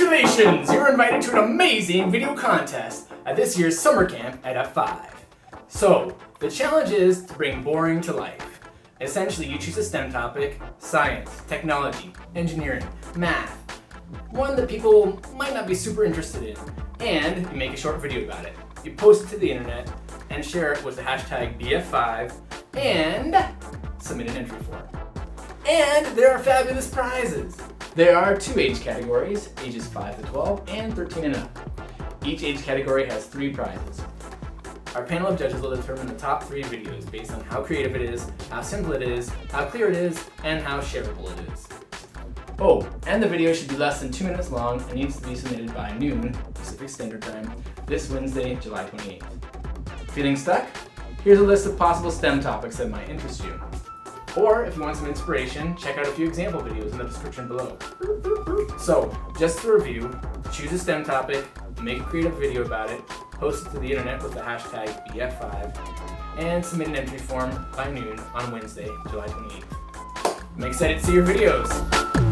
Congratulations! You're invited to an amazing video contest at this year's summer camp at F5. So, the challenge is to bring boring to life. Essentially, you choose a STEM topic: science, technology, engineering, math, one that people might not be super interested in, and you make a short video about it. You post it to the internet and share it with the hashtag BF5 and submit an entry form. And there are fabulous prizes. There are 2 age categories, ages 5 to 12 and 13 and up. Each age category has 3 prizes. Our panel of judges will determine the top 3 videos based on how creative it is, how simple it is, how clear it is, and how shareable it is. Oh, and the video should be less than 2 minutes long and needs to be submitted by noon Pacific Standard Time this Wednesday, July 28th. Feeling stuck? Here's a list of possible STEM topics that might interest you. Or, if you want some inspiration, check out a few example videos in the description below. So, just to review, choose a STEM topic, make a creative video about it, post it to the internet with the hashtag BF5, and submit an entry form by noon on Wednesday, July 28th. I'm excited to see your videos!